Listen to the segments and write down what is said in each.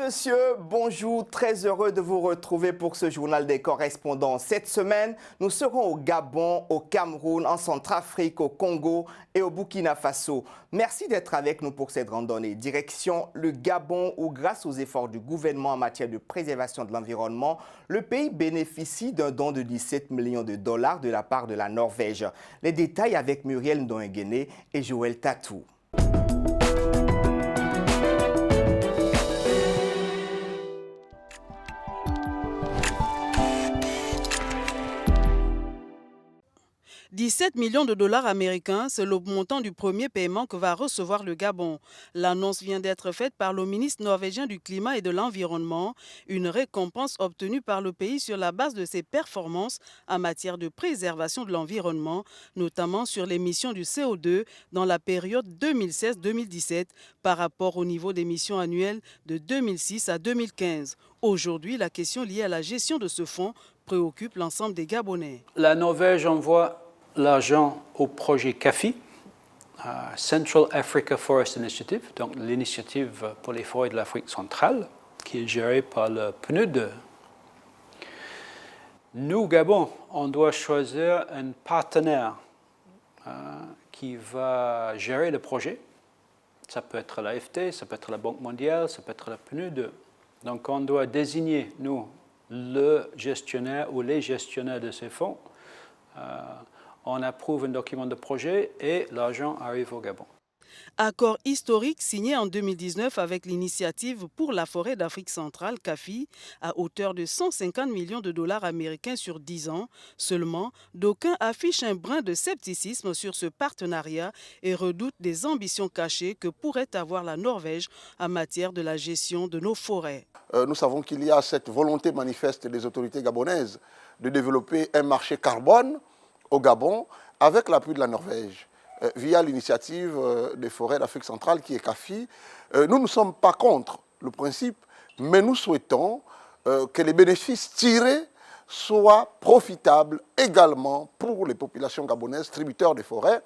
monsieur, bonjour, très heureux de vous retrouver pour ce journal des correspondants. Cette semaine, nous serons au Gabon, au Cameroun, en Centrafrique, au Congo et au Burkina Faso. Merci d'être avec nous pour cette randonnée. Direction le Gabon où, grâce aux efforts du gouvernement en matière de préservation de l'environnement, le pays bénéficie d'un don de 17 millions de dollars de la part de la Norvège. Les détails avec Muriel Ndoyenguene et Joël Tatou. 17 millions de dollars américains, c'est le montant du premier paiement que va recevoir le Gabon. L'annonce vient d'être faite par le ministre norvégien du Climat et de l'Environnement, une récompense obtenue par le pays sur la base de ses performances en matière de préservation de l'environnement, notamment sur l'émission du CO2 dans la période 2016-2017 par rapport au niveau d'émissions annuelles de 2006 à 2015. Aujourd'hui, la question liée à la gestion de ce fonds préoccupe l'ensemble des Gabonais. La Norvège envoie l'argent au projet CAFI, Central Africa Forest Initiative, donc l'initiative pour les forêts de l'Afrique centrale, qui est gérée par le PNUD. Nous, Gabon, on doit choisir un partenaire qui va gérer le projet. Ça peut être l'AFD, ça peut être la Banque mondiale, ça peut être le PNUD. Donc on doit désigner, nous, le gestionnaire ou les gestionnaires de ces fonds. On approuve un document de projet et l'argent arrive au Gabon. Accord historique signé en 2019 avec l'initiative pour la forêt d'Afrique centrale, CAFI, à hauteur de 150 millions de dollars américains sur 10 ans. Seulement, d'aucuns affichent un brin de scepticisme sur ce partenariat et redoutent des ambitions cachées que pourrait avoir la Norvège en matière de la gestion de nos forêts. Nous savons qu'il y a cette volonté manifeste des autorités gabonaises de développer un marché carbone au Gabon avec l'appui de la Norvège via l'initiative des forêts d'Afrique centrale qui est CAFI. Nous ne sommes pas contre le principe, mais nous souhaitons que les bénéfices tirés soient profitables également pour les populations gabonaises tributaires des forêts,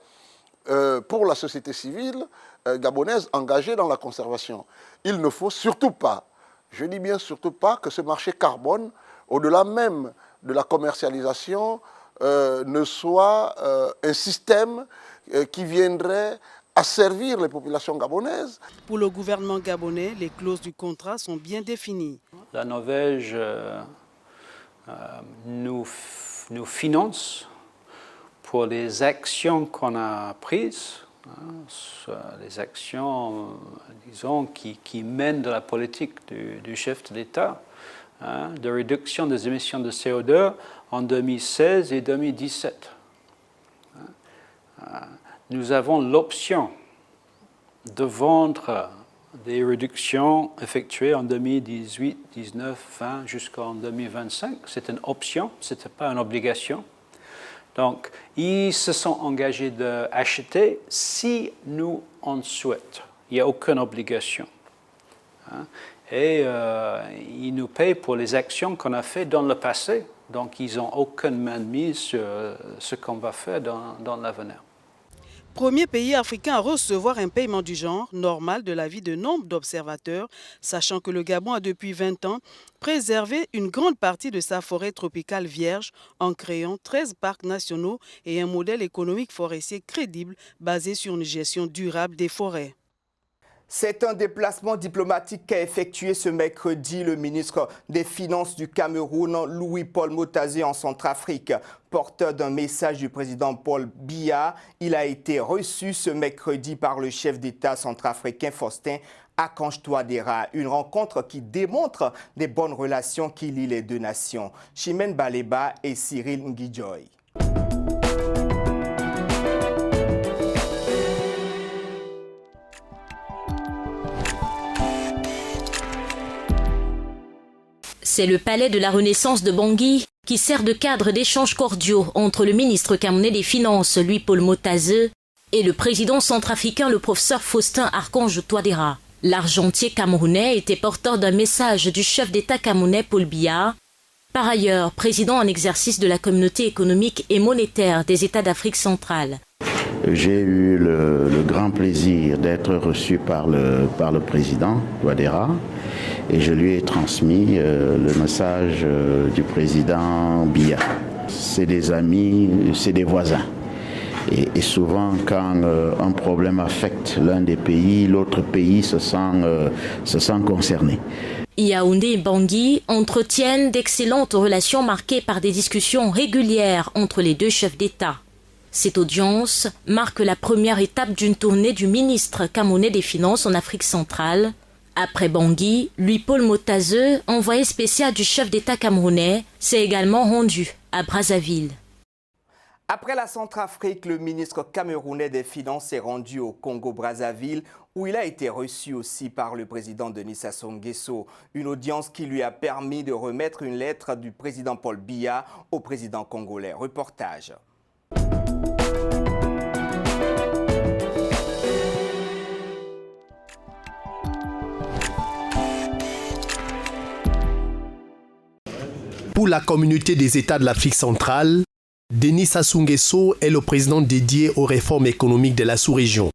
pour la société civile gabonaise engagée dans la conservation. Il ne faut surtout pas, je dis bien surtout pas, que ce marché carbone, au-delà même de la commercialisation, ne soit un système qui viendrait asservir les populations gabonaises. Pour le gouvernement gabonais, les clauses du contrat sont bien définies. La Norvège nous finance pour les actions qu'on a prises, les actions, disons, qui mènent de la politique du chef de l'État, de réduction des émissions de CO2 en 2016 et 2017. Nous avons l'option de vendre des réductions effectuées en 2018, 19, 20 jusqu'en 2025. C'est une option, ce n'était pas une obligation. Donc, ils se sont engagés d'acheter si nous en souhaitons. Il n'y a aucune obligation. Et ils nous payent pour les actions qu'on a faites dans le passé. Donc, ils n'ont aucune mainmise sur ce qu'on va faire dans l'avenir. Premier pays africain à recevoir un paiement du genre normal de l'avis de nombre d'observateurs, sachant que le Gabon a depuis 20 ans préservé une grande partie de sa forêt tropicale vierge en créant 13 parcs nationaux et un modèle économique forestier crédible basé sur une gestion durable des forêts. C'est un déplacement diplomatique qu'a effectué ce mercredi le ministre des Finances du Cameroun, Louis-Paul Motazé, en Centrafrique. Porteur d'un message du président Paul Biya, il a été reçu ce mercredi par le chef d'État centrafricain Faustin Archange Touadéra. Une rencontre qui démontre des bonnes relations qui lient les deux nations. Chimène Baleba et Cyril Nguidjoy. C'est le palais de la Renaissance de Bangui qui sert de cadre d'échanges cordiaux entre le ministre camerounais des Finances, Louis-Paul Motazé, et le président centrafricain, le professeur Faustin Archange Touadéra. L'argentier camerounais était porteur d'un message du chef d'État camerounais Paul Biya, par ailleurs président en exercice de la communauté économique et monétaire des États d'Afrique centrale. J'ai eu le grand plaisir d'être reçu par le président Touadéra et je lui ai transmis le message du président Biya. C'est des amis, c'est des voisins. Et souvent, quand un problème affecte l'un des pays, l'autre pays se sent concerné. Yaoundé et Bangui entretiennent d'excellentes relations marquées par des discussions régulières entre les deux chefs d'État. Cette audience marque la première étape d'une tournée du ministre camerounais des Finances en Afrique centrale. Après Bangui, Louis-Paul Motazeux, envoyé spécial du chef d'État camerounais, s'est également rendu à Brazzaville. Après la Centrafrique, le ministre camerounais des Finances s'est rendu au Congo-Brazzaville où il a été reçu aussi par le président Denis Sassou Nguesso. Une audience qui lui a permis de remettre une lettre du président Paul Biya au président congolais. Reportage. Pour la communauté des États de l'Afrique centrale, Denis Sassou Nguesso est le président dédié aux réformes économiques de la sous-région.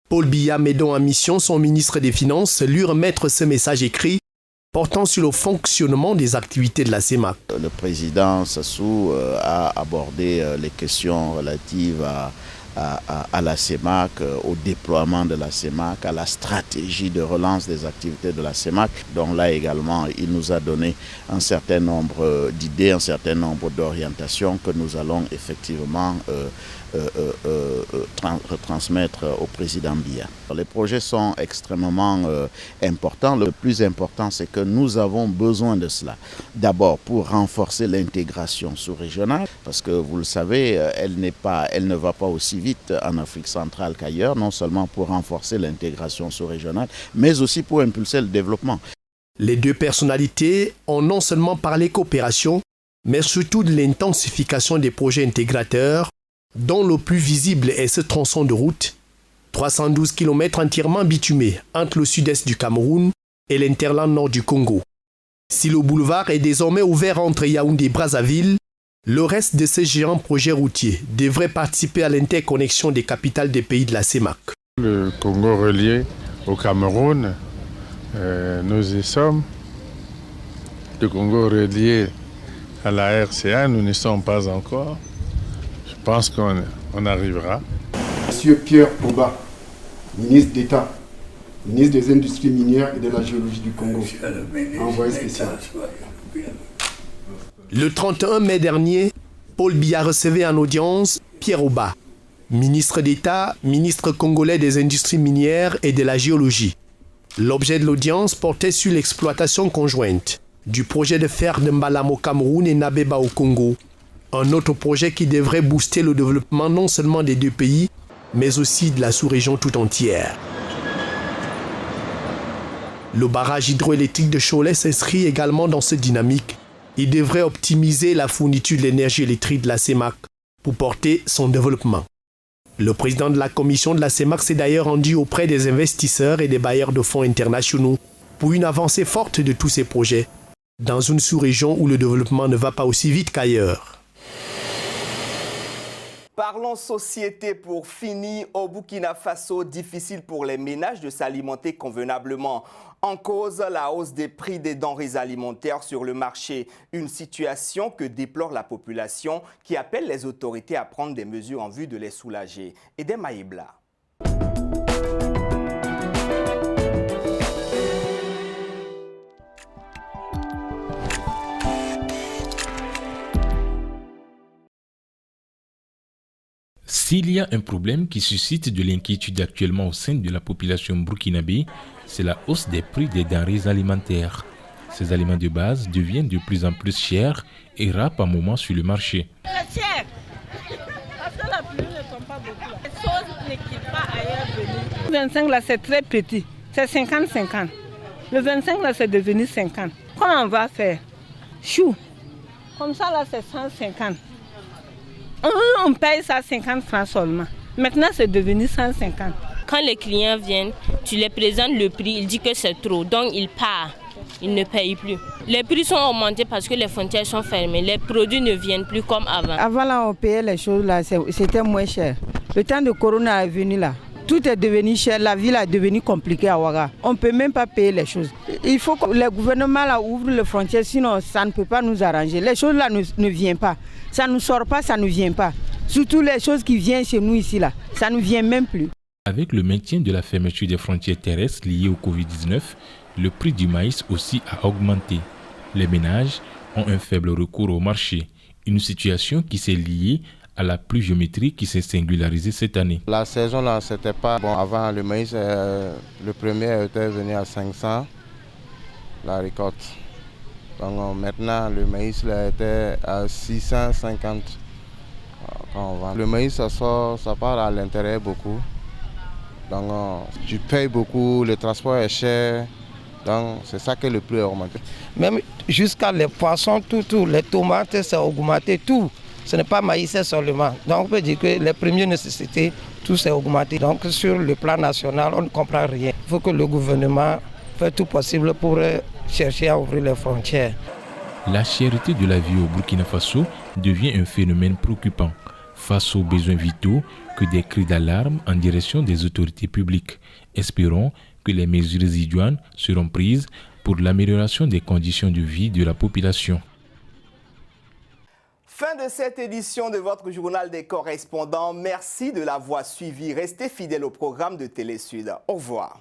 Paul Biya met donc en mission son ministre des Finances lui remettre ce message écrit portant sur le fonctionnement des activités de la CEMAC. Le président Sassou a abordé les questions relatives à la CEMAC, au déploiement de la CEMAC, à la stratégie de relance des activités de la CEMAC. Donc là également, il nous a donné un certain nombre d'idées, un certain nombre d'orientations que nous allons effectivement retransmettre au président Biya. Les projets sont extrêmement importants. Le plus important, c'est que nous avons besoin de cela. D'abord, pour renforcer l'intégration sous-régionale, parce que vous le savez, elle ne va pas aussi vite en Afrique centrale qu'ailleurs, non seulement pour renforcer l'intégration sous-régionale, mais aussi pour impulser le développement. Les deux personnalités ont non seulement parlé coopération, mais surtout de l'intensification des projets intégrateurs, dont le plus visible est ce tronçon de route, 312 km entièrement bitumé entre le sud-est du Cameroun et l'interland nord du Congo. Si le boulevard est désormais ouvert entre Yaoundé et Brazzaville, le reste de ces géants projets routiers devrait participer à l'interconnexion des capitales des pays de la CEMAC. Le Congo relié au Cameroun, nous y sommes. Le Congo relié à la RCA, nous n'y sommes pas encore. Je pense qu'on arrivera. Monsieur Pierre Oba, ministre d'État, ministre des Industries minières et de la Géologie du Congo, envoyé spécial. Le 31 mai dernier, Paul Biya recevait en audience Pierre Oba, ministre d'État, ministre congolais des Industries minières et de la Géologie. L'objet de l'audience portait sur l'exploitation conjointe du projet de fer de Mbalam au Cameroun et Nabeba au Congo. Un autre projet qui devrait booster le développement non seulement des deux pays, mais aussi de la sous-région tout entière. Le barrage hydroélectrique de Cholet s'inscrit également dans cette dynamique. Il devrait optimiser la fourniture de l'énergie électrique de la CEMAC pour porter son développement. Le président de la commission de la CEMAC s'est d'ailleurs rendu auprès des investisseurs et des bailleurs de fonds internationaux pour une avancée forte de tous ces projets, dans une sous-région où le développement ne va pas aussi vite qu'ailleurs. Parlons société pour finir. Au Burkina Faso, difficile pour les ménages de s'alimenter convenablement. En cause, la hausse des prix des denrées alimentaires sur le marché. Une situation que déplore la population qui appelle les autorités à prendre des mesures en vue de les soulager. Edem Maïbla. S'il y a un problème qui suscite de l'inquiétude actuellement au sein de la population burkinabé, c'est la hausse des prix des denrées alimentaires. Ces aliments de base deviennent de plus en plus chers et râpent à moments sur le marché. C'est cher. Parce que la pluie ne tombe pas beaucoup. Les choses ne quittent pas ailleurs venir. Le 25 là, c'est très petit. C'est 50-50. Le 25 là, c'est devenu 50. Comment on va faire? Chou. Comme ça là, c'est 150. On paye ça 50 francs seulement. Maintenant, c'est devenu 150. Quand les clients viennent, tu les présentes le prix, ils disent que c'est trop, donc ils partent. Ils ne payent plus. Les prix sont augmentés parce que les frontières sont fermées. Les produits ne viennent plus comme avant. Avant, là, on payait les choses, là, c'était moins cher. Le temps de Corona est venu là. Tout est devenu cher, la ville est devenue compliquée à Ouaga. On ne peut même pas payer les choses. Il faut que le gouvernement là ouvre les frontières, sinon ça ne peut pas nous arranger. Les choses là ne viennent pas. Ça ne nous sort pas, ça ne vient pas. Surtout les choses qui viennent chez nous ici là, ça ne vient même plus. Avec le maintien de la fermeture des frontières terrestres liées au Covid-19, le prix du maïs aussi a augmenté. Les ménages ont un faible recours au marché, une situation qui s'est liée à la pluviométrie qui s'est singularisée cette année. La saison là, c'était pas bon. Avant le maïs, le premier était venu à 500, la récolte. Donc maintenant le maïs là, était à 650 quand on vend. Le maïs ça part à l'intérieur beaucoup. Donc tu payes beaucoup, le transport est cher. Donc c'est ça que le prix a augmenté. Même jusqu'à les poissons, tout, les tomates, ça a augmenté, tout. Ce n'est pas maïs seulement. Donc on peut dire que les premières nécessités, tout s'est augmenté. Donc sur le plan national, on ne comprend rien. Il faut que le gouvernement fasse tout possible pour chercher à ouvrir les frontières. La cherté de la vie au Burkina Faso devient un phénomène préoccupant. Face aux besoins vitaux, que des cris d'alarme en direction des autorités publiques. Espérons que les mesures idoines seront prises pour l'amélioration des conditions de vie de la population. Fin de cette édition de votre journal des correspondants. Merci de l'avoir suivi. Restez fidèles au programme de Télé Sud. Au revoir.